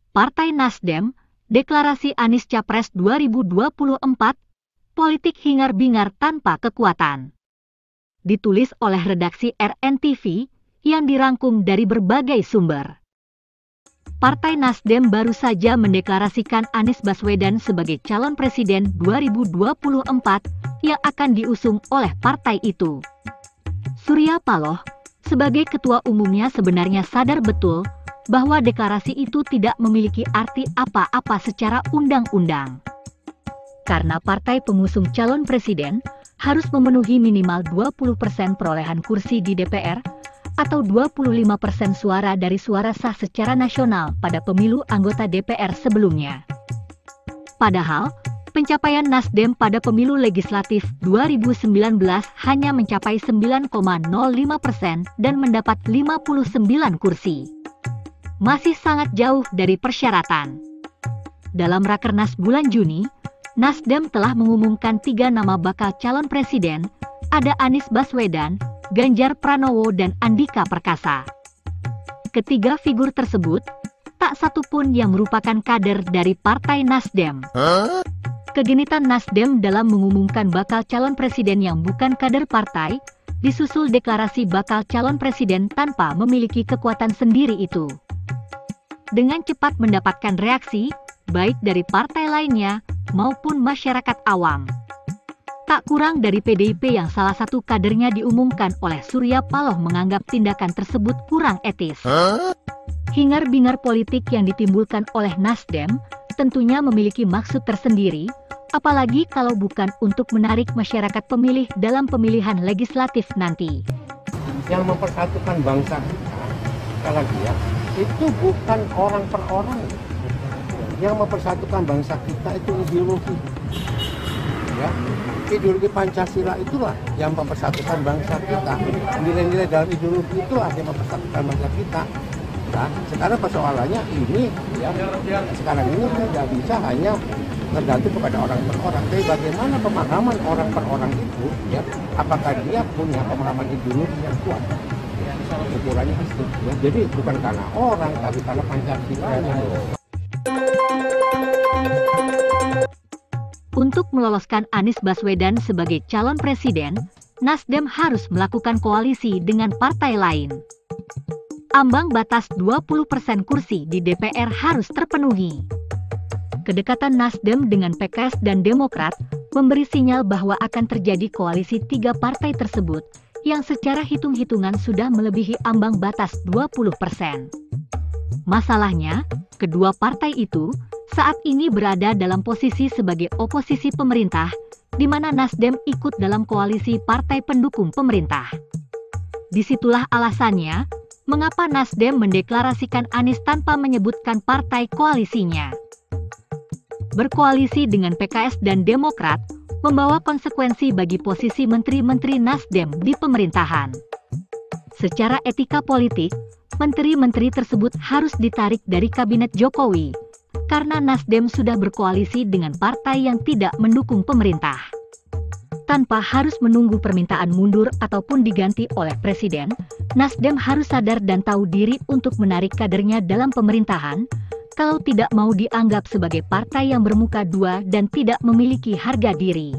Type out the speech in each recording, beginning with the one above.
Partai Nasdem, deklarasi Anies Capres 2024, politik hingar-bingar tanpa kekuatan. Ditulis oleh redaksi RNTV yang dirangkum dari berbagai sumber. Partai Nasdem baru saja mendeklarasikan Anies Baswedan sebagai calon presiden 2024 yang akan diusung oleh partai itu. Surya Paloh, sebagai ketua umumnya sebenarnya sadar betul bahwa deklarasi itu tidak memiliki arti apa-apa secara undang-undang. Karena partai pengusung calon presiden harus memenuhi minimal 20% perolehan kursi di DPR atau 25% suara dari suara sah secara nasional pada pemilu anggota DPR sebelumnya. Padahal, pencapaian Nasdem pada pemilu legislatif 2019 hanya mencapai 9,05% dan mendapat 59 kursi. Masih sangat jauh dari persyaratan. Dalam Rakernas bulan Juni, Nasdem telah mengumumkan 3 nama bakal calon presiden, ada Anies Baswedan, Ganjar Pranowo dan Andika Perkasa. Ketiga figur tersebut, tak satu pun yang merupakan kader dari Partai Nasdem. Kegenitan Nasdem dalam mengumumkan bakal calon presiden yang bukan kader partai, disusul deklarasi bakal calon presiden tanpa memiliki kekuatan sendiri itu. Dengan cepat mendapatkan reaksi, baik dari partai lainnya maupun masyarakat awam. Tak kurang dari PDIP yang salah satu kadernya diumumkan oleh Surya Paloh menganggap tindakan tersebut kurang etis. Hingar-bingar politik yang ditimbulkan oleh Nasdem tentunya memiliki maksud tersendiri, apalagi kalau bukan untuk menarik masyarakat pemilih dalam pemilihan legislatif nanti. Yang mempersatukan bangsa kita, sekali lagi ya, itu bukan orang per orang. Yang mempersatukan bangsa kita itu ideologi. Ya, ideologi Pancasila itulah yang mempersatukan bangsa kita. Nilai-nilai dalam ideologi itulah yang mempersatukan bangsa kita. Nah, sekarang persoalannya ini, ya, sekarang ini tidak bisa hanya tergantung kepada orang per orang. Tapi bagaimana pemahaman orang per orang itu, ya, apakah dia punya pemahaman ideologi yang kuat? Ukurannya itu. Ya. Jadi bukan karena orang, tapi karena Pancasila. Untuk meloloskan Anies Baswedan sebagai calon presiden, Nasdem harus melakukan koalisi dengan partai lain. Ambang batas 20% kursi di DPR harus terpenuhi. Kedekatan Nasdem dengan PKS dan Demokrat memberi sinyal bahwa akan terjadi koalisi 3 partai tersebut yang secara hitung-hitungan sudah melebihi ambang batas 20%. Masalahnya, kedua partai itu saat ini berada dalam posisi sebagai oposisi pemerintah, di mana Nasdem ikut dalam koalisi partai pendukung pemerintah. Disitulah alasannya, mengapa Nasdem mendeklarasikan Anies tanpa menyebutkan partai koalisinya. Berkoalisi dengan PKS dan Demokrat membawa konsekuensi bagi posisi menteri-menteri Nasdem di pemerintahan. Secara etika politik, menteri-menteri tersebut harus ditarik dari kabinet Jokowi, karena Nasdem sudah berkoalisi dengan partai yang tidak mendukung pemerintah. Tanpa harus menunggu permintaan mundur ataupun diganti oleh presiden, Nasdem harus sadar dan tahu diri untuk menarik kadernya dalam pemerintahan, kalau tidak mau dianggap sebagai partai yang bermuka dua dan tidak memiliki harga diri.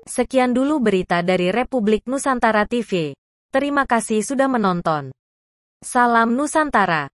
Sekian dulu berita dari Republik Nusantara TV. Terima kasih sudah menonton. Salam Nusantara.